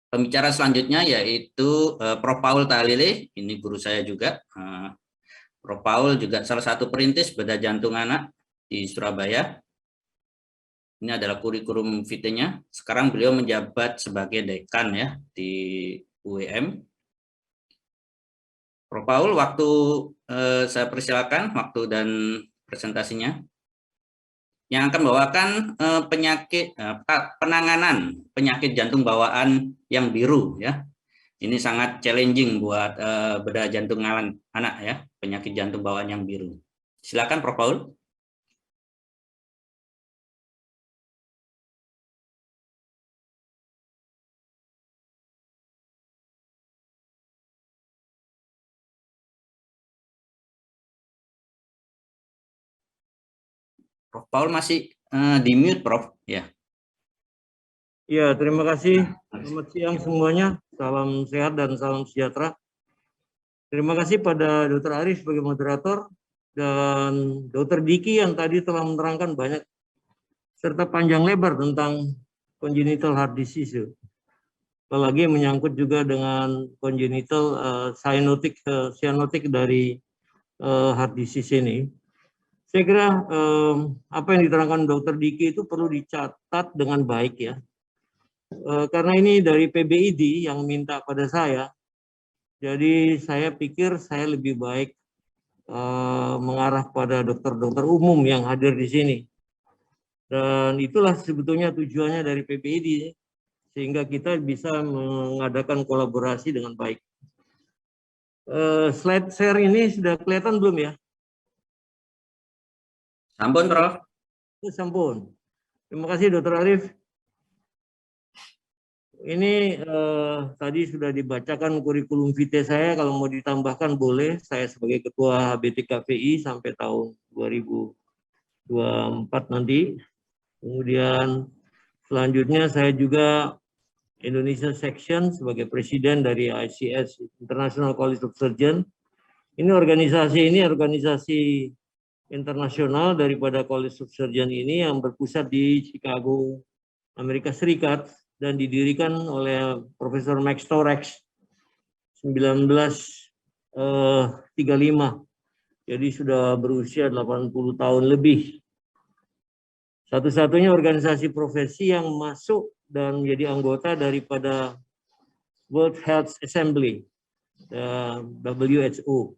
Pembicara selanjutnya yaitu Prof. Paul Tahalili, ini guru saya juga. Prof. Paul juga salah satu perintis bedah jantung anak di Surabaya. Ini adalah kurikulum vitae-nya. Sekarang beliau menjabat sebagai dekan ya di UEM. Prof. Paul, waktu saya persilakan waktu dan presentasinya. Yang akan membawakan penanganan penyakit jantung bawaan yang biru ya. Ini sangat challenging buat bedah jantung anak ya, penyakit jantung bawaan yang biru. Silakan Prof. Paul. Prof. Paul masih di mute, Prof. Ya. Ya, terima kasih. Selamat siang semuanya. Salam sehat dan salam sejahtera. Terima kasih pada Dr. Arif sebagai moderator dan Dr. Diki yang tadi telah menerangkan banyak serta panjang lebar tentang congenital heart disease. Apalagi menyangkut juga dengan congenital cyanotic dari heart disease ini. Saya kira apa yang diterangkan Dr. Diki itu perlu dicatat dengan baik ya. Karena ini dari PBID yang minta pada saya, jadi saya pikir saya lebih baik mengarah pada dokter-dokter umum yang hadir di sini. Dan itulah sebetulnya tujuannya dari PBID, sehingga kita bisa mengadakan kolaborasi dengan baik. Slide share ini sudah kelihatan belum ya? Sampun, Prof. Sampun. Terima kasih, Dr. Arif. Ini tadi sudah dibacakan kurikulum vitae saya, kalau mau ditambahkan boleh. Saya sebagai Ketua HBTKVI sampai tahun 2024 nanti. Kemudian selanjutnya saya juga Indonesia Section sebagai Presiden dari ICS, International College of Surgeons. Ini organisasi internasional daripada College of Surgeons ini yang berpusat di Chicago, Amerika Serikat, dan didirikan oleh Profesor Max Torex 1935. Jadi sudah berusia 80 tahun lebih. Satu-satunya organisasi profesi yang masuk dan menjadi anggota daripada World Health Assembly, WHO.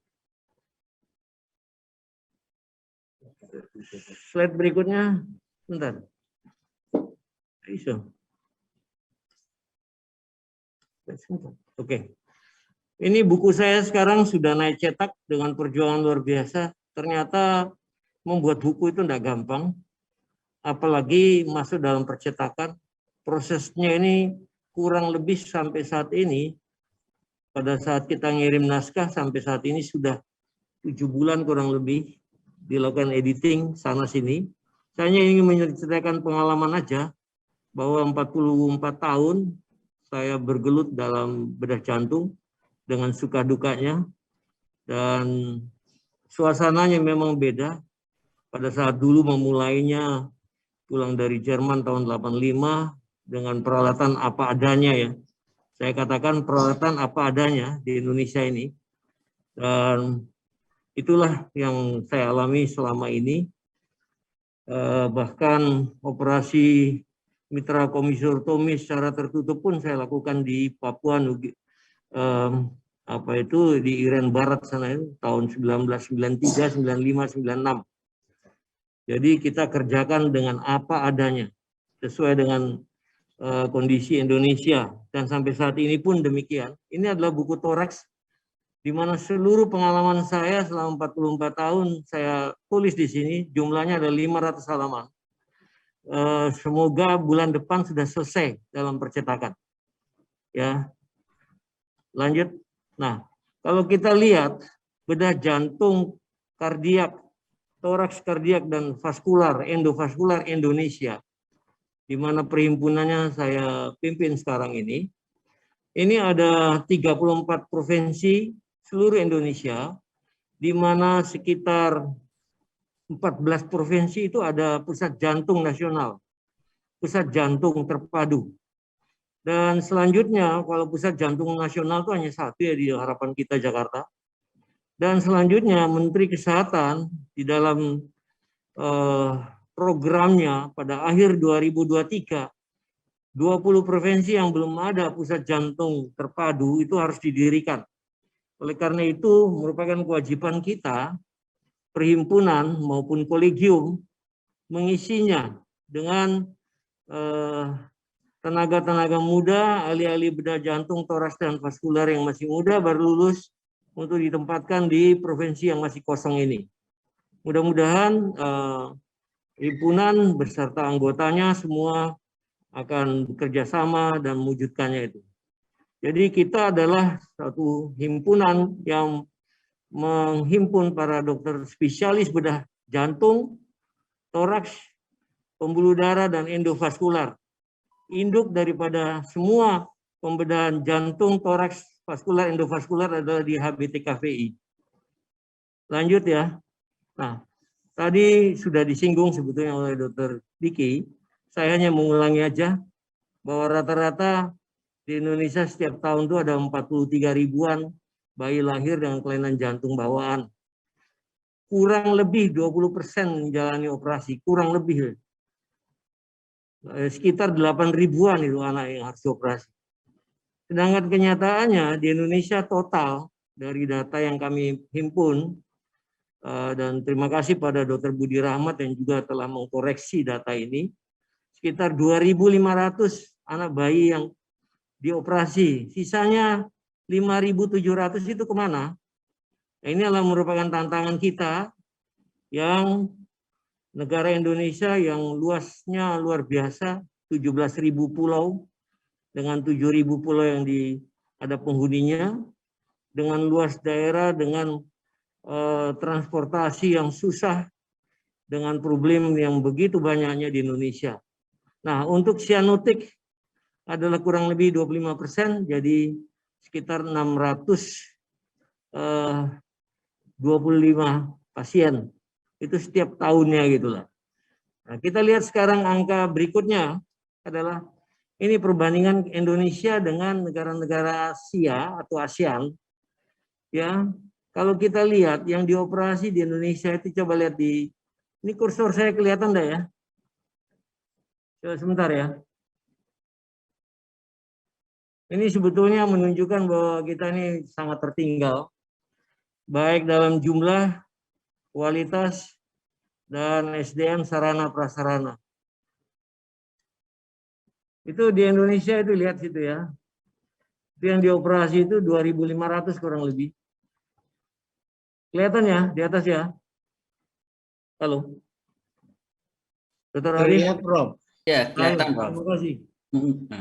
Slide berikutnya, bentar. Oke. Ini buku saya sekarang sudah naik cetak dengan perjuangan luar biasa. Ternyata membuat buku itu tidak gampang. Apalagi masuk dalam percetakan. Prosesnya ini kurang lebih sampai saat ini. Pada saat kita ngirim naskah sampai saat ini sudah 7 bulan kurang lebih dilakukan editing sana sini. Saya ingin menceritakan pengalaman aja bahwa 44 tahun saya bergelut dalam bedah jantung dengan suka dukanya, dan suasananya memang beda. Pada saat dulu memulainya pulang dari Jerman tahun 85 dengan peralatan apa adanya ya. Saya katakan peralatan apa adanya di Indonesia ini. Dan itulah yang saya alami selama ini. Bahkan operasi mitra komisiotomi secara tertutup pun saya lakukan di Papua di Iran Barat sana itu tahun 1993, 95, 96. Jadi kita kerjakan dengan apa adanya sesuai dengan kondisi Indonesia, dan sampai saat ini pun demikian. Ini adalah buku Thorax di mana seluruh pengalaman saya selama 44 tahun saya tulis di sini, jumlahnya ada 500 halaman. Semoga bulan depan sudah selesai dalam percetakan. Ya, lanjut. Nah, kalau kita lihat bedah jantung, kardiak, toraks, kardiak, dan vaskular, endovaskular Indonesia, di mana perhimpunannya saya pimpin sekarang ini ada 34 provinsi seluruh Indonesia, di mana sekitar 14 provinsi itu ada pusat jantung nasional, pusat jantung terpadu. Dan selanjutnya, kalau pusat jantung nasional itu hanya satu ya di harapan kita Jakarta. Dan selanjutnya Menteri Kesehatan di dalam programnya pada akhir 2023, 20 provinsi yang belum ada pusat jantung terpadu itu harus didirikan. Oleh karena itu merupakan kewajiban kita, perhimpunan maupun kolegium, mengisinya dengan tenaga-tenaga muda, ahli-ahli bedah jantung, toraks, dan vaskular yang masih muda baru lulus untuk ditempatkan di provinsi yang masih kosong ini. Mudah-mudahan himpunan beserta anggotanya semua akan bekerja sama dan mewujudkannya itu. Jadi kita adalah satu himpunan yang menghimpun para dokter spesialis bedah jantung, toraks, pembuluh darah, dan endovaskular. Induk daripada semua pembedahan jantung, toraks, vaskular, endovaskular adalah di HBTKVI. Lanjut ya. Nah, tadi sudah disinggung sebetulnya oleh Dr. Diki. Saya hanya mengulangi aja bahwa rata-rata di Indonesia setiap tahun itu ada 43 ribuan bayi lahir dengan kelainan jantung bawaan. Kurang lebih 20% menjalani operasi, kurang lebih. Sekitar 8 ribuan itu anak yang harus dioperasi. Sedangkan kenyataannya di Indonesia total dari data yang kami himpun, dan terima kasih pada Dr. Budi Rahmat yang juga telah mengkoreksi data ini, sekitar 2.500 anak bayi yang dioperasi, sisanya 5.700 itu kemana? Nah, ini adalah merupakan tantangan kita yang negara Indonesia yang luasnya luar biasa, 17.000 pulau, dengan 7.000 pulau yang ada penghuninya, dengan luas daerah, dengan transportasi yang susah, dengan problem yang begitu banyaknya di Indonesia. Nah, untuk sianotik adalah kurang lebih 25%, jadi sekitar 625 pasien. Itu setiap tahunnya gitulah. Nah, kita lihat sekarang angka berikutnya adalah ini perbandingan Indonesia dengan negara-negara Asia atau ASEAN. Ya, kalau kita lihat yang dioperasi di Indonesia itu, coba lihat ini kursor saya kelihatan enggak ya? Coba sebentar ya. Ini sebetulnya menunjukkan bahwa kita ini sangat tertinggal, baik dalam jumlah, kualitas, dan SDM sarana prasarana. Itu di Indonesia itu lihat situ ya. Itu yang dioperasi itu 2.500 kurang lebih. Kelihatan ya di atas ya? Halo. Dr. Arif. Terlihat, Prof. Ya, kelihatan, Prof. Terima kasih.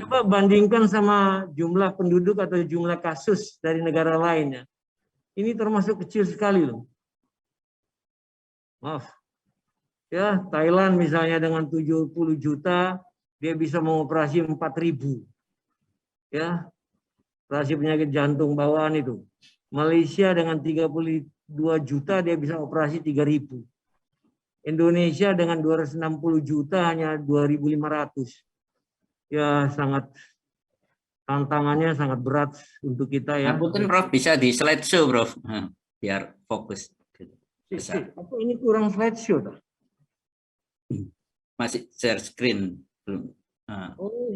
Coba bandingkan sama jumlah penduduk atau jumlah kasus dari negara lain ya. Ini termasuk kecil sekali loh. Maaf. Ya, Thailand misalnya dengan 70 juta, dia bisa mengoperasi 4.000. Ya, operasi penyakit jantung bawaan itu. Malaysia dengan 32 juta, dia bisa operasi 3.000. Indonesia dengan 260 juta hanya 2.500. Ya, sangat tantangannya sangat berat untuk kita ya. Mungkin Prof bisa di slideshow, Prof. Biar fokus. Apa ini kurang slideshow? Masih share screen belum. Oh.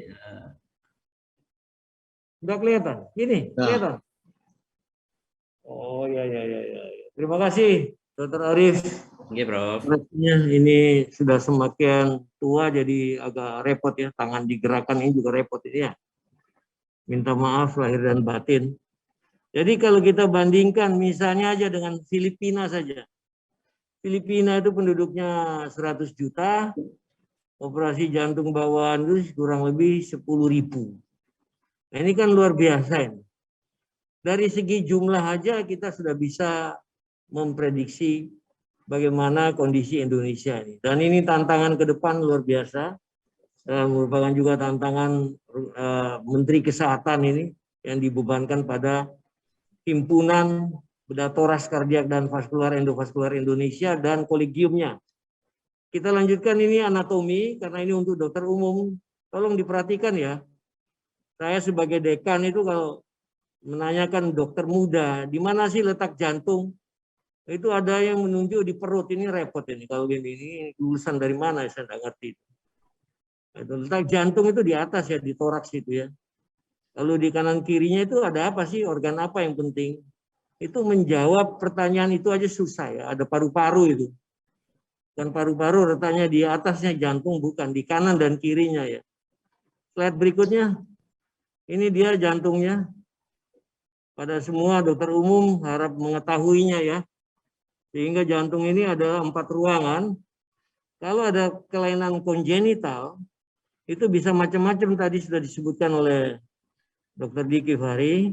Udah kelihatan? Ini kelihatan. Oh ya. Terima kasih, Dr. Arif. Oke, Prof. Ini sudah semakin tua jadi agak repot ya, tangan digerakkan ini juga repot ini ya. Minta maaf lahir dan batin. Jadi kalau kita bandingkan misalnya aja dengan Filipina saja. Filipina itu penduduknya 100 juta, operasi jantung bawaan itu kurang lebih 10.000. Nah, ini kan luar biasa ini. Dari segi jumlah aja kita sudah bisa memprediksi bagaimana kondisi Indonesia ini. Dan ini tantangan ke depan luar biasa. Dan merupakan juga tantangan Menteri Kesehatan ini yang dibebankan pada Himpunan Bedah Toraks, Kardiak, dan Vaskular Endovaskular Indonesia dan kolegiumnya. Kita lanjutkan ini anatomi karena ini untuk dokter umum. Tolong diperhatikan ya. Saya sebagai dekan itu kalau menanyakan dokter muda, di mana sih letak jantung? Itu ada yang menunjuk di perut, ini repot ini. Kalau ini lulusan dari mana saya tidak ngerti. Letak jantung itu di atas ya, di toraks itu ya. Lalu di kanan kirinya itu ada apa sih, organ apa yang penting? Itu menjawab pertanyaan itu aja susah ya, ada paru-paru itu. Dan paru-paru letaknya di atasnya jantung, bukan di kanan dan kirinya ya. Slide berikutnya, ini dia jantungnya. Pada semua dokter umum harap mengetahuinya ya. Sehingga jantung ini ada 4 ruangan. Kalau ada kelainan kongenital, itu bisa macam-macam, tadi sudah disebutkan oleh Dr. Diki Fahri.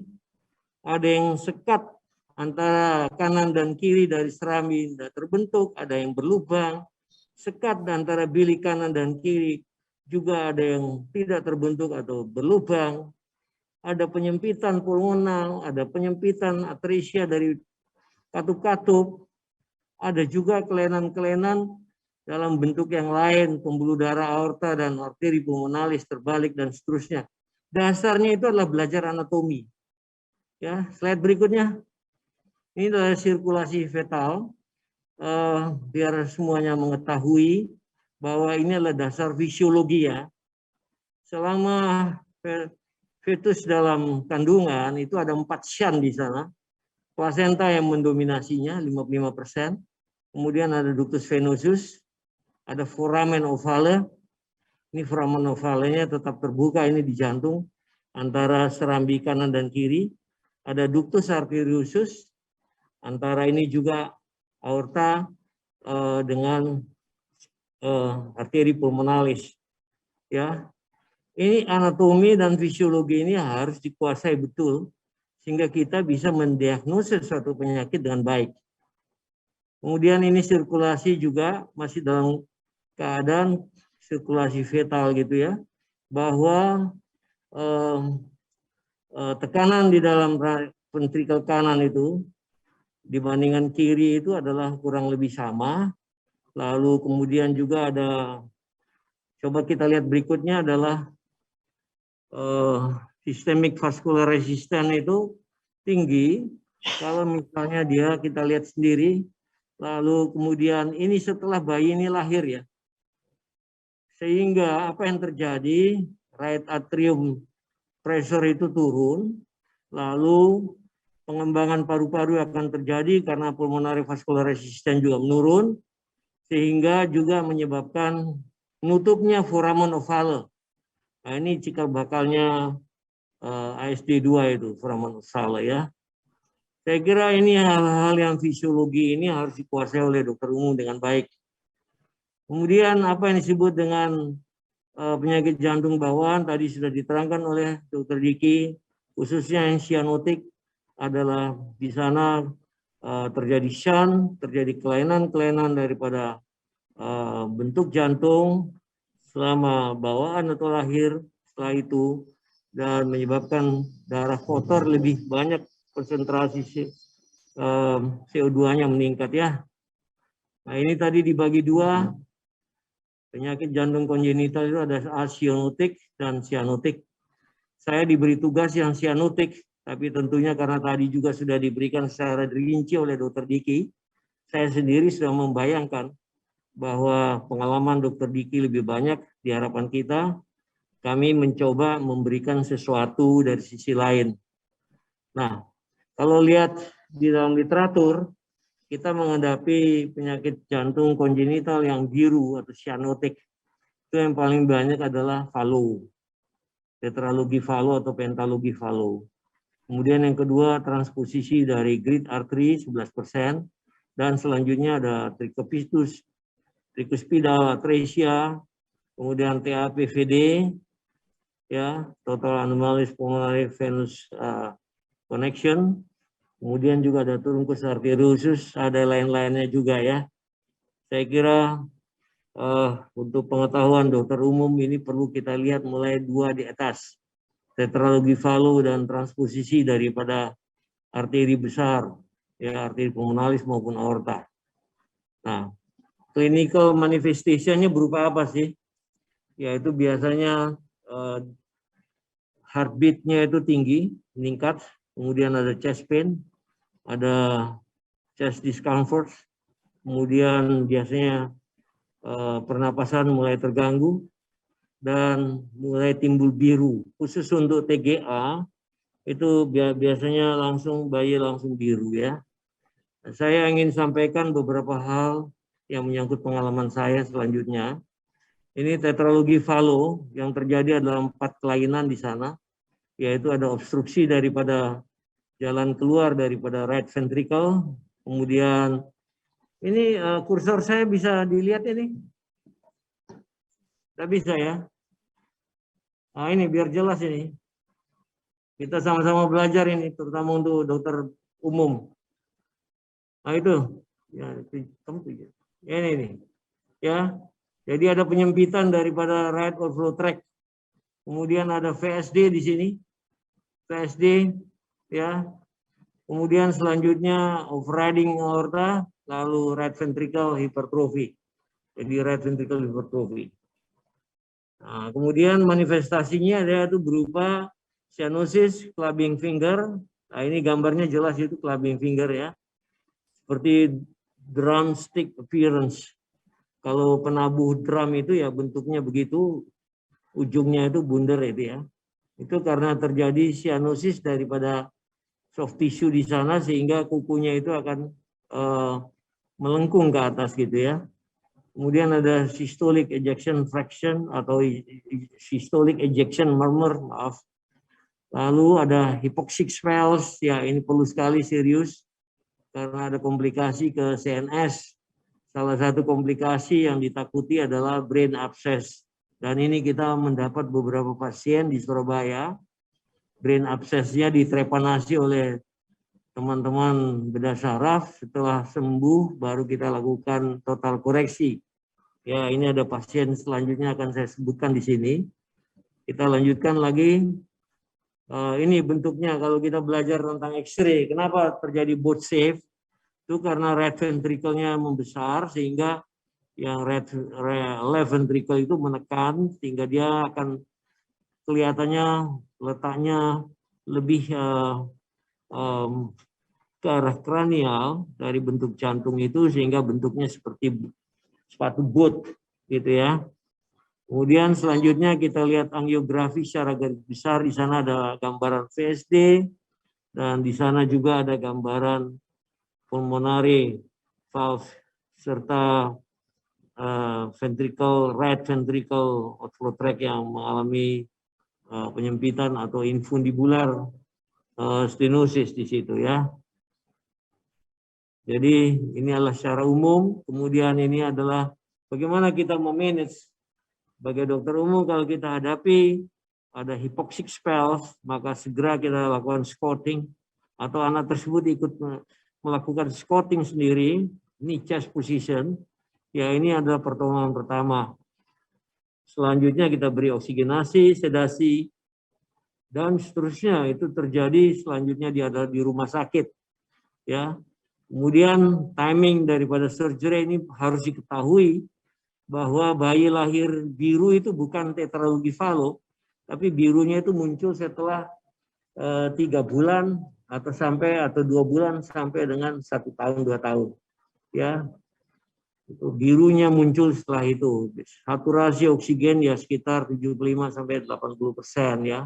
Ada yang sekat antara kanan dan kiri dari serambi tidak terbentuk, ada yang berlubang, sekat antara bilik kanan dan kiri juga ada yang tidak terbentuk atau berlubang, ada penyempitan pulmonal, ada penyempitan atresia dari katup-katup, ada juga kelainan-kelainan dalam bentuk yang lain, pembuluh darah aorta dan arteri pulmonalis terbalik dan seterusnya. Dasarnya itu adalah belajar anatomi. Ya, slide berikutnya. Ini adalah sirkulasi fetal. Biar semuanya mengetahui bahwa ini adalah dasar fisiologi ya. Selama fetus dalam kandungan itu ada 4 syan di sana. Plasenta yang mendominasinya 55%. Kemudian ada ductus venosus, ada foramen ovale. Ini foramen ovalenya tetap terbuka, ini di jantung antara serambi kanan dan kiri. Ada ductus arteriosus, antara ini juga aorta dengan arteri pulmonalis. Ya, ini anatomi dan fisiologi ini harus dikuasai betul sehingga kita bisa mendiagnosis suatu penyakit dengan baik. Kemudian ini sirkulasi juga masih dalam keadaan sirkulasi fetal gitu ya, bahwa tekanan di dalam ventrikel kanan itu dibandingkan kiri itu adalah kurang lebih sama. Lalu kemudian juga ada, coba kita lihat berikutnya adalah systemic vascular resistance itu tinggi. Kalau misalnya dia kita lihat sendiri, lalu kemudian ini setelah bayi ini lahir ya. Sehingga apa yang terjadi, right atrium pressure itu turun, lalu pengembangan paru-paru akan terjadi karena pulmonary vascular resistance juga menurun, sehingga juga menyebabkan nutupnya foramen ovale. Nah, ini cikal bakalnya ASD2 itu, foramen ovale ya. Saya kira ini hal-hal yang fisiologi ini harus dikuasai oleh dokter umum dengan baik. Kemudian apa yang disebut dengan penyakit jantung bawaan tadi sudah diterangkan oleh Dr. Diki, khususnya yang cyanotik adalah di sana terjadi shunt, terjadi kelainan-kelainan daripada bentuk jantung selama bawaan atau lahir setelah itu, dan menyebabkan darah kotor lebih banyak, konsentrasi CO2-nya meningkat ya. Nah ini tadi dibagi dua, penyakit jantung kongenital itu ada acyanotik dan cyanotik. Saya diberi tugas yang cyanotik, tapi tentunya karena tadi juga sudah diberikan secara rinci oleh Dr. Diki, saya sendiri sudah membayangkan bahwa pengalaman Dr. Diki lebih banyak di harapan kita. Kami mencoba memberikan sesuatu dari sisi lain. Nah, kalau lihat di dalam literatur, kita menghadapi penyakit jantung kongenital yang biru atau cyanotik. Itu yang paling banyak adalah Fallot, tetralogi Fallot atau pentalogi Fallot. Kemudian yang kedua transposisi dari great artery 11%, dan selanjutnya ada tricuspidus, tricuspidal atresia, kemudian TAPVD, ya, total anomalous pulmonary venous connection, kemudian juga ada truncus arteriosus, ada lain-lainnya juga ya. Saya kira untuk pengetahuan dokter umum ini perlu kita lihat mulai 2 di atas, tetralogi Fallot dan transposisi daripada arteri besar, ya, arteri pulmonalis maupun aorta. Nah, clinical manifestation-nya berupa apa sih? Yaitu biasanya heartbeat-nya itu tinggi, meningkat, kemudian ada chest pain, ada chest discomfort, kemudian biasanya pernapasan mulai terganggu, dan mulai timbul biru. Khusus untuk TGA, itu biasanya bayi langsung biru ya. Saya ingin sampaikan beberapa hal yang menyangkut pengalaman saya selanjutnya. Ini tetralogi Fallot yang terjadi adalah 4 kelainan di sana, yaitu ada obstruksi daripada jalan keluar daripada right ventricle, kemudian ini kursor saya bisa dilihat ini? Tidak bisa ya? Nah ini biar jelas ini. Kita sama-sama belajar ini, terutama untuk dokter umum. Nah itu, ya, ini, ya. Jadi ada penyempitan daripada right outflow tract. Kemudian ada VSD di sini, VSD, ya. Kemudian selanjutnya overriding aorta, lalu right ventricle hypertrophy. Jadi right ventricle hypertrophy. Nah, kemudian manifestasinya ada itu berupa cyanosis, clubbing finger. Nah, ini gambarnya jelas itu clubbing finger ya. Seperti drumstick appearance. Kalau penabuh drum itu ya bentuknya begitu, ujungnya itu bundar itu ya. Itu karena terjadi cyanosis daripada soft tissue di sana sehingga kukunya itu akan melengkung ke atas gitu ya. Kemudian ada systolic ejection fraction atau systolic ejection murmur, maaf. Lalu ada hypoxic spells, ya ini perlu sekali serius karena ada komplikasi ke CNS. Salah satu komplikasi yang ditakuti adalah brain abscess. Dan ini kita mendapat beberapa pasien di Surabaya, brain abscess-nya ditrepanasi oleh teman-teman bedah saraf. Setelah sembuh baru kita lakukan total koreksi. Ya, ini ada pasien selanjutnya akan saya sebutkan di sini. Kita lanjutkan lagi. Ini bentuknya kalau kita belajar tentang X-ray. Kenapa terjadi both safe? Itu karena right ventricle-nya membesar sehingga yang left ventricle itu menekan sehingga dia akan kelihatannya letaknya lebih ke arah kranial dari bentuk jantung itu sehingga bentuknya seperti sepatu boot gitu ya. Kemudian selanjutnya kita lihat angiografi secara garis besar. Di sana ada gambaran VSD dan di sana juga ada gambaran pulmonary valve serta right ventricle outflow tract yang mengalami penyempitan atau infundibular stenosis di situ ya. Jadi ini adalah secara umum. Kemudian ini adalah bagaimana kita memanage sebagai dokter umum kalau kita hadapi ada hypoxic spells, maka segera kita lakukan squatting atau anak tersebut ikut melakukan squatting sendiri, ini chest position, ya ini adalah pertolongan pertama. Selanjutnya kita beri oksigenasi, sedasi, dan seterusnya. Itu terjadi selanjutnya dia adalah di rumah sakit. Ya. Kemudian timing daripada surgery ini harus diketahui bahwa bayi lahir biru itu bukan tetralogi Fallot, tapi birunya itu muncul setelah 3 bulan atau 2 bulan sampai dengan 1 tahun 2 tahun ya. Itu birunya muncul setelah itu. Saturasi oksigen ya sekitar 75 sampai 80% ya.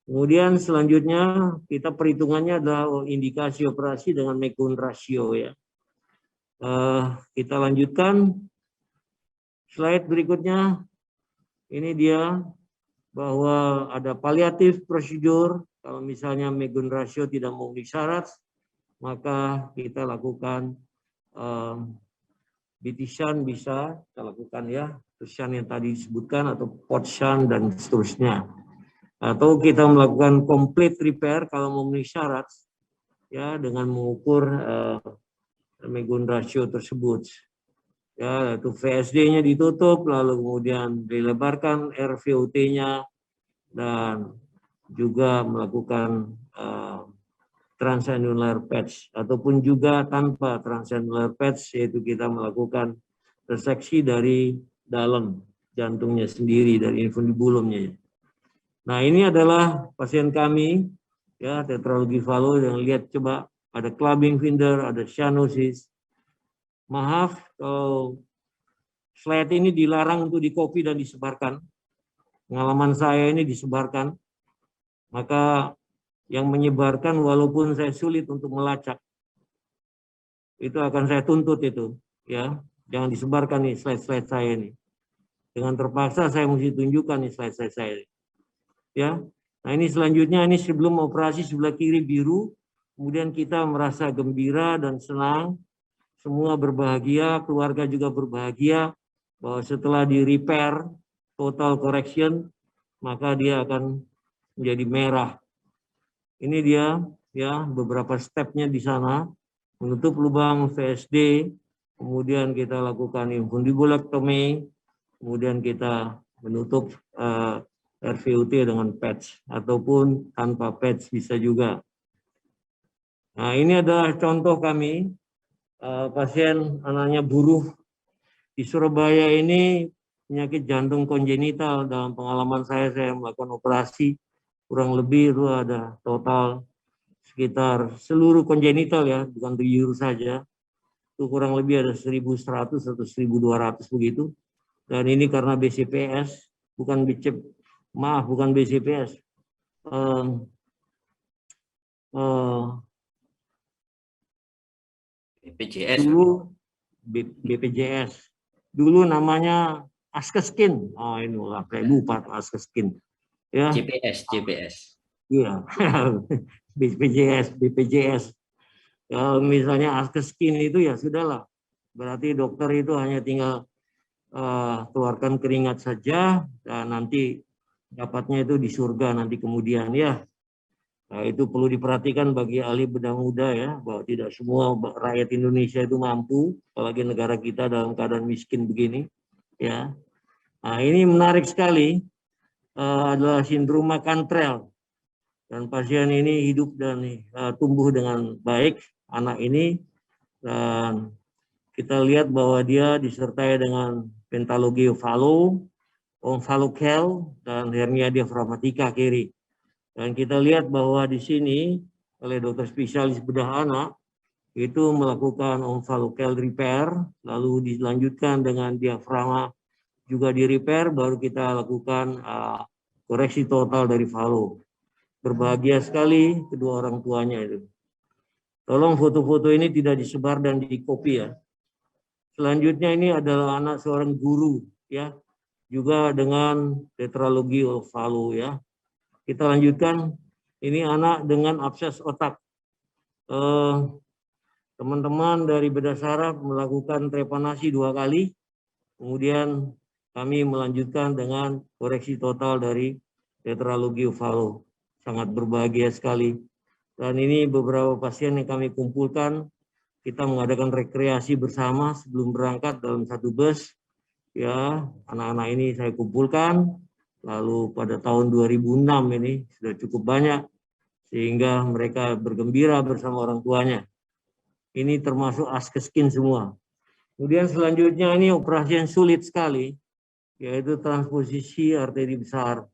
Kemudian selanjutnya kita perhitungannya adalah indikasi operasi dengan Mecone ratio ya. Kita lanjutkan slide berikutnya. Ini dia bahwa ada palliative prosedur. Kalau misalnya Mecone ratio tidak memenuhi syarat, maka kita lakukan BT shunt bisa kita lakukan ya, shunt yang tadi disebutkan atau port shunt dan seterusnya. Atau kita melakukan complete repair kalau memenuhi syarat ya dengan mengukur Mecone ratio tersebut. Ya, itu VSD-nya ditutup, lalu kemudian dilebarkan RVOT-nya dan juga melakukan transannular patch ataupun juga tanpa transannular patch, yaitu kita melakukan reseksi dari dalam jantungnya sendiri, dari infundibulumnya. Nah, ini adalah pasien kami, ya, tetralogi Fallot yang lihat coba ada clubbing finger, ada cyanosis. Maaf kalau slide ini dilarang untuk di-copy dan disebarkan. Pengalaman saya ini disebarkan, maka yang menyebarkan walaupun saya sulit untuk melacak, itu akan saya tuntut itu, ya. Jangan disebarkan nih slide-slide saya ini. Dengan terpaksa saya mesti tunjukkan nih slide-slide saya ini. Ya. Nah, ini selanjutnya ini sebelum operasi sebelah kiri biru, kemudian kita merasa gembira dan senang, semua berbahagia, keluarga juga berbahagia bahwa setelah di repair total correction maka dia akan menjadi merah. Ini dia, ya, beberapa stepnya di sana, menutup lubang VSD, kemudian kita lakukan infundibulectomy, kemudian kita menutup RVUT dengan patch ataupun tanpa patch bisa juga. Nah, ini adalah contoh kami, pasien anaknya buruh di Surabaya ini penyakit jantung kongenital. Dalam pengalaman saya melakukan operasi kurang lebih itu ada total sekitar seluruh kongenital, ya, bukan biur saja, itu kurang lebih ada 1.100 atau 1.200 begitu. Dan ini karena BCPS, bukan BCPS. BPJS. Dulu BPJS. Dulu namanya Askeskin. Oh, ini lah kayak lupa Askeskin. Ya. JPS. Iya. BPJS. Kalau misalnya Askeskin itu ya sudahlah. Berarti dokter itu hanya tinggal keluarkan keringat saja dan nanti dapatnya itu di surga nanti kemudian, ya. Nah, itu perlu diperhatikan bagi ahli bedah muda, ya, bahwa tidak semua rakyat Indonesia itu mampu, apalagi negara kita dalam keadaan miskin begini, ya. Nah, ini menarik sekali, adalah sindroma Cantrell, dan pasien ini hidup dan tumbuh dengan baik, anak ini, dan kita lihat bahwa dia disertai dengan pentalogi Fallot, omphalokel, dan hernia diafragmatika kiri. Dan kita lihat bahwa di sini oleh dokter spesialis bedah anak itu melakukan omphalokel repair, lalu dilanjutkan dengan diafragma juga di repair, baru kita lakukan koreksi total dari Fallot. Berbahagia sekali kedua orang tuanya itu. Tolong foto-foto ini tidak disebar dan di-copy, ya. Selanjutnya ini adalah anak seorang guru, ya, juga dengan tetralogi Fallot, ya. Kita lanjutkan, ini anak dengan abses otak. Teman-teman dari bedah saraf melakukan trepanasi 2 kali, kemudian kami melanjutkan dengan koreksi total dari tetralogi Fallot. Sangat berbahagia sekali. Dan ini beberapa pasien yang kami kumpulkan, kita mengadakan rekreasi bersama sebelum berangkat dalam satu bus, ya. Anak-anak ini saya kumpulkan. Lalu pada tahun 2006 ini sudah cukup banyak, sehingga mereka bergembira bersama orang tuanya. Ini termasuk Askeskin semua. Kemudian selanjutnya ini operasi yang sulit sekali, yaitu transposisi arteri besar.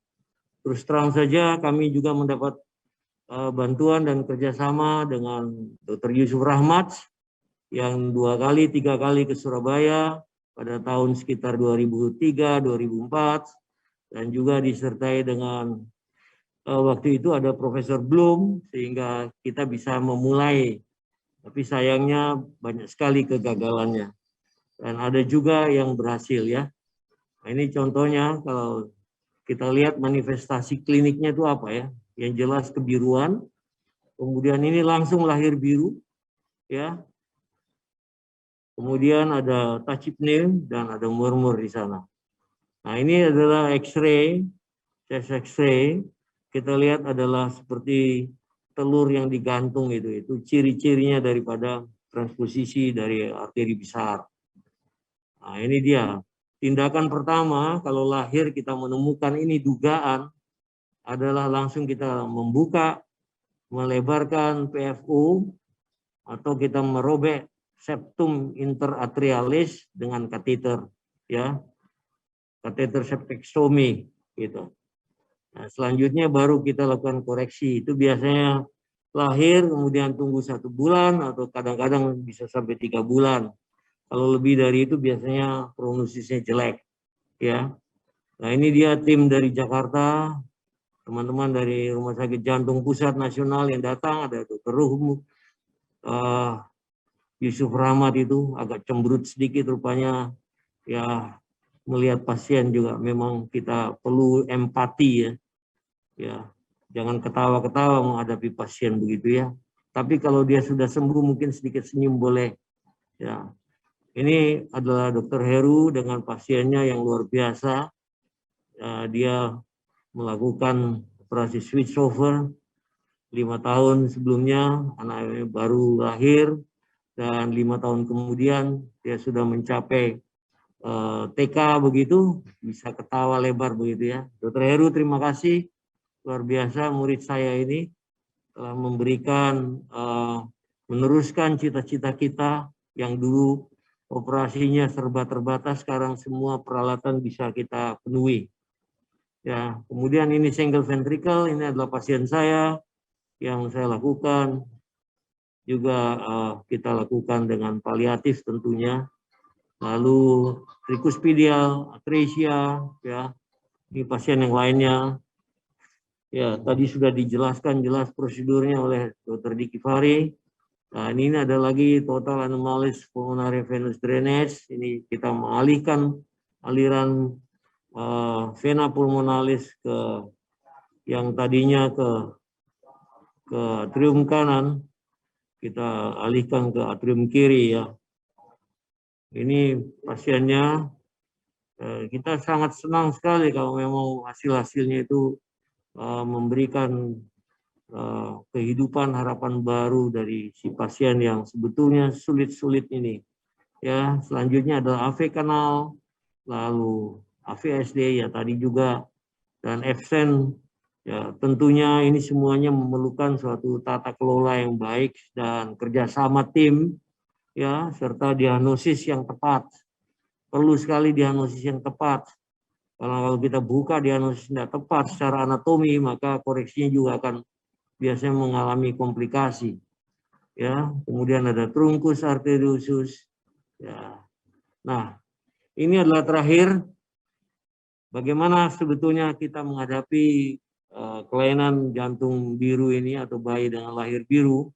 Terus terang saja kami juga mendapat bantuan dan kerjasama dengan Dr. Yusuf Rahmat, yang 2 kali, 3 kali ke Surabaya pada tahun sekitar 2003, 2004, dan juga disertai dengan waktu itu ada Profesor Bloom, sehingga kita bisa memulai, tapi sayangnya banyak sekali kegagalannya, dan ada juga yang berhasil, ya. Nah, ini contohnya, kalau kita lihat manifestasi kliniknya itu apa, ya, yang jelas kebiruan, kemudian ini langsung lahir biru, ya. Kemudian ada tachypnea dan ada murmur di sana. Nah, ini adalah X-ray, chest X-ray. Kita lihat adalah seperti telur yang digantung itu ciri-cirinya daripada transposisi dari arteri besar. Nah, ini dia. Tindakan pertama kalau lahir kita menemukan ini dugaan adalah langsung kita membuka, melebarkan PFU, atau kita merobek septum interatrialis dengan kateter, ya, kateter septektomi, gitu. Nah, selanjutnya baru kita lakukan koreksi. Itu biasanya lahir kemudian tunggu 1 bulan atau kadang-kadang bisa sampai 3 bulan. Kalau lebih dari itu biasanya prognosisnya jelek, ya. Nah, ini dia tim dari Jakarta, teman-teman dari Rumah Sakit Jantung Pusat Nasional yang datang, ada Dr. Ruhum, Yusuf Rahmat itu agak cemberut sedikit rupanya, ya, melihat pasien juga memang kita perlu empati, ya. Ya, jangan ketawa-ketawa menghadapi pasien begitu, ya. Tapi kalau dia sudah sembuh mungkin sedikit senyum boleh, ya. Ini adalah Dr. Heru dengan pasiennya yang luar biasa. Dia melakukan operasi switch over 5 tahun sebelumnya, anaknya baru lahir, dan 5 tahun kemudian dia sudah mencapai TK begitu, bisa ketawa lebar begitu, ya. Dr. Heru, terima kasih, luar biasa murid saya ini telah memberikan, meneruskan cita-cita kita yang dulu operasinya serba terbatas, sekarang semua peralatan bisa kita penuhi. Ya, kemudian ini single ventricle, ini adalah pasien saya yang saya lakukan. Juga kita lakukan dengan paliatif tentunya. Lalu trikuspedial, atresia, ya. Ini pasien yang lainnya. Ya, tadi sudah dijelaskan jelas prosedurnya oleh Dr. Diki Fari. Nah, ini ada lagi total anomalis pulmonary venous drainage. Ini kita mengalihkan aliran vena pulmonalis ke yang tadinya ke atrium kanan, kita alihkan ke atrium kiri, ya. Ini pasiennya, kita sangat senang sekali kalau memang hasil-hasilnya itu memberikan kehidupan harapan baru dari si pasien yang sebetulnya sulit-sulit ini. Ya, selanjutnya adalah AV kanal, lalu AVSD, ya tadi juga, dan Fsen. Ya, tentunya ini semuanya memerlukan suatu tata kelola yang baik dan kerjasama tim, ya, serta diagnosis yang tepat. Perlu sekali diagnosis yang tepat. Karena kalau kita buka diagnosis tidak tepat secara anatomi, maka koreksinya juga akan biasanya mengalami komplikasi. Ya, kemudian ada trunkus arteriosus. Ya. Nah, ini adalah terakhir bagaimana sebetulnya kita menghadapi kelainan jantung biru ini atau bayi dengan lahir biru.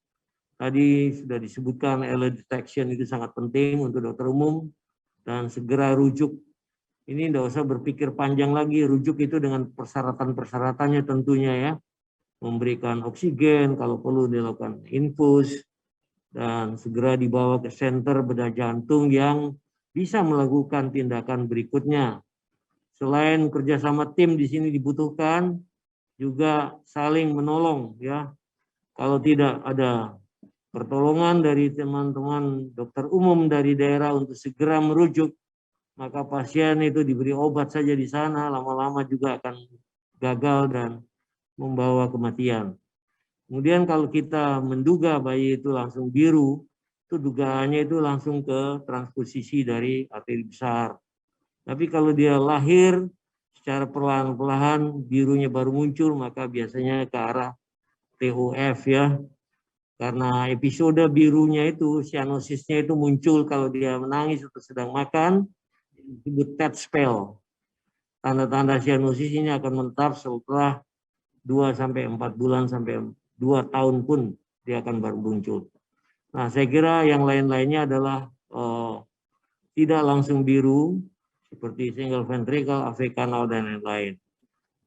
Tadi sudah disebutkan early detection itu sangat penting untuk dokter umum dan segera rujuk. Ini tidak usah berpikir panjang lagi, rujuk itu dengan persyaratan-persyaratannya tentunya, ya. Memberikan oksigen, kalau perlu dilakukan infus, dan segera dibawa ke center bedah jantung yang bisa melakukan tindakan berikutnya. Selain kerjasama tim di sini dibutuhkan, juga saling menolong, ya. Kalau tidak ada pertolongan dari teman-teman dokter umum dari daerah untuk segera merujuk, maka pasien itu diberi obat saja di sana, lama-lama juga akan gagal dan membawa kematian. Kemudian kalau kita menduga bayi itu langsung biru, itu dugaannya itu langsung ke transposisi dari arteri besar. Tapi kalau dia lahir secara perlahan-lahan birunya baru muncul, maka biasanya ke arah TOF, ya. Karena episode birunya itu, cyanosisnya itu muncul kalau dia menangis atau sedang makan, disebut TET spell. Tanda-tanda cyanosis ini akan menetap setelah 2-4 bulan sampai 2 tahun pun dia akan baru muncul. Nah, saya kira yang lain-lainnya adalah tidak langsung biru, seperti single ventricle, AV kanal, dan lain-lain.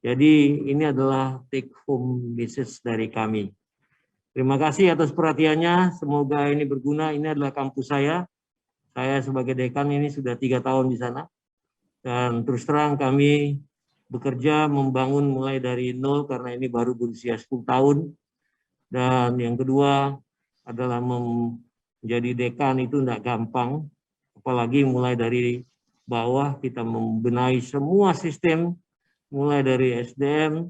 Jadi ini adalah take home message dari kami. Terima kasih atas perhatiannya, semoga ini berguna. Ini adalah kampus saya. Saya sebagai dekan ini sudah 3 tahun di sana. Dan terus terang kami bekerja membangun mulai dari nol karena ini baru berusia 10 tahun. Dan yang kedua adalah menjadi dekan itu tidak gampang. Apalagi mulai dari bawah kita membenahi semua sistem, mulai dari SDM,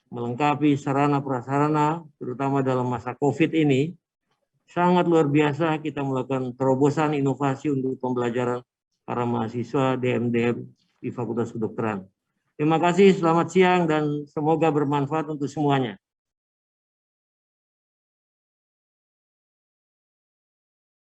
melengkapi sarana prasarana, terutama dalam masa COVID ini. Sangat luar biasa kita melakukan terobosan inovasi untuk pembelajaran para mahasiswa DM-DM di Fakultas Kedokteran. Terima kasih, selamat siang, dan semoga bermanfaat untuk semuanya.